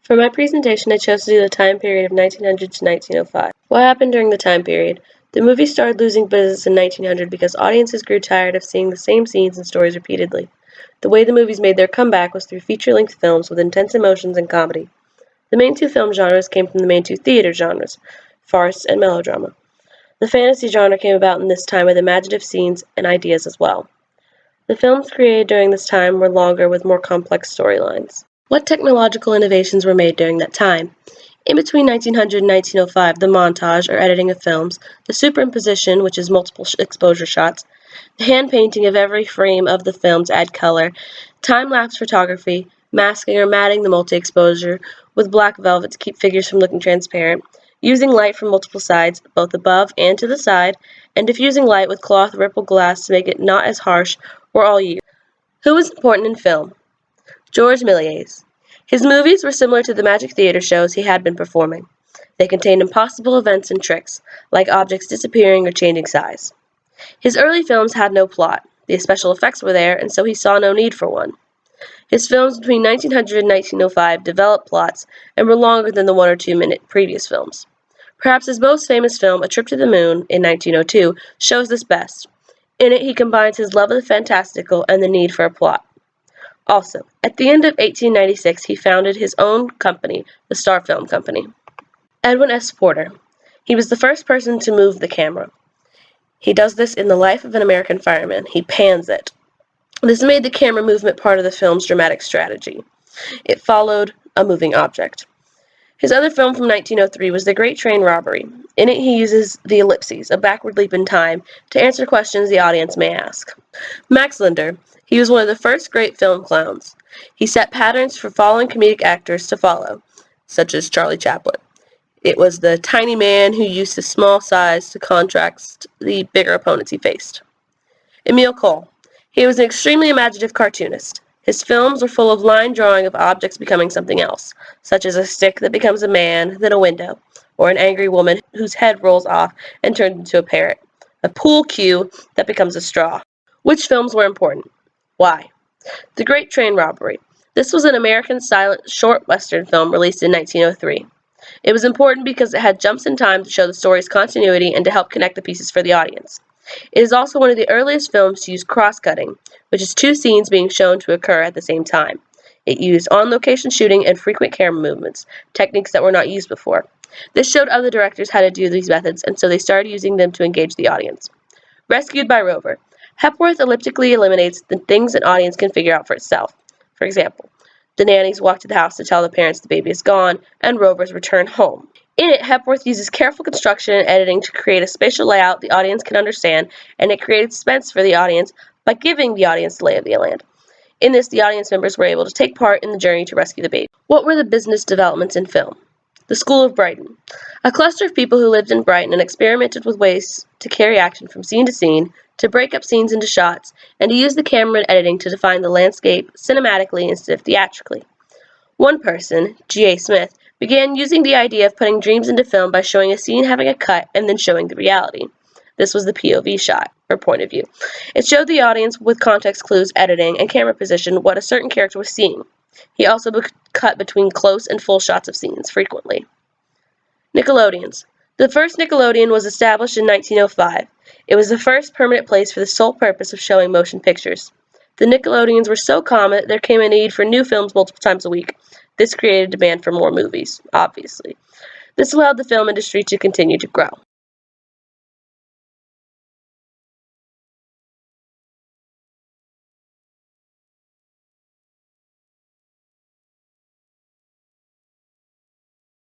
For my presentation, I chose to do the time period of 1900 to 1905. What happened during the time period? The movie started losing business in 1900 because audiences grew tired of seeing the same scenes and stories repeatedly. The way the movies made their comeback was through feature-length films with intense emotions and comedy. The main two film genres came from the main two theater genres, farce and melodrama. The fantasy genre came about in this time with imaginative scenes and ideas as well. The films created during this time were longer with more complex storylines. What technological innovations were made during that time? In between 1900 and 1905, the montage, or editing of films, the superimposition, which is multiple exposure shots, the hand painting of every frame of the film to add color, time-lapse photography, masking or matting the multi-exposure with black velvet to keep figures from looking transparent, using light from multiple sides, both above and to the side, and diffusing light with cloth rippled glass to make it not as harsh, were all used. Who was important in film? Georges Méliès. His movies were similar to the magic theater shows he had been performing. They contained impossible events and tricks, like objects disappearing or changing size. His early films had no plot. The special effects were there, and so he saw no need for one. His films between 1900 and 1905 developed plots and were longer than the 1 or 2 minute previous films. Perhaps his most famous film, A Trip to the Moon, in 1902, shows this best. In it, he combines his love of the fantastical and the need for a plot. Also, at the end of 1896, he founded his own company, the Star Film Company. Edwin S. Porter. He was the first person to move the camera. He does this in The Life of an American Fireman. He pans it. This made the camera movement part of the film's dramatic strategy. It followed a moving object. His other film from 1903 was The Great Train Robbery. In it, he uses the ellipses, a backward leap in time, to answer questions the audience may ask. Max Linder. He was one of the first great film clowns. He set patterns for following comedic actors to follow, such as Charlie Chaplin. It was the tiny man who used his small size to contrast the bigger opponents he faced. Emile Cole. He was an extremely imaginative cartoonist. His films were full of line drawing of objects becoming something else, such as a stick that becomes a man, then a window, or an angry woman whose head rolls off and turns into a parrot, a pool cue that becomes a straw. Which films were important? Why? The Great Train Robbery. This was an American silent short western film released in 1903. It was important because it had jumps in time to show the story's continuity and to help connect the pieces for the audience. It is also one of the earliest films to use cross-cutting, which is two scenes being shown to occur at the same time. It used on-location shooting and frequent camera movements, techniques that were not used before. This showed other directors how to do these methods, and so they started using them to engage the audience. Rescued by Rover. Hepworth elliptically eliminates the things an audience can figure out for itself. For example, the nannies walk to the house to tell the parents the baby is gone, and Rover's return home. In it, Hepworth uses careful construction and editing to create a spatial layout the audience can understand, and it created suspense for the audience by giving the audience the lay of the land. In this, the audience members were able to take part in the journey to rescue the baby. What were the business developments in film? The School of Brighton. A cluster of people who lived in Brighton and experimented with ways to carry action from scene to scene, to break up scenes into shots, and to use the camera and editing to define the landscape cinematically instead of theatrically. One person, G.A. Smith, began using the idea of putting dreams into film by showing a scene having a cut and then showing the reality. This was the POV shot, or point of view. It showed the audience with context clues, editing, and camera position what a certain character was seeing. He also cut between close and full shots of scenes frequently. Nickelodeons. The first Nickelodeon was established in 1905. It was the first permanent place for the sole purpose of showing motion pictures. The Nickelodeons were so common that there came a need for new films multiple times a week. This created demand for more movies, obviously. This allowed the film industry to continue to grow.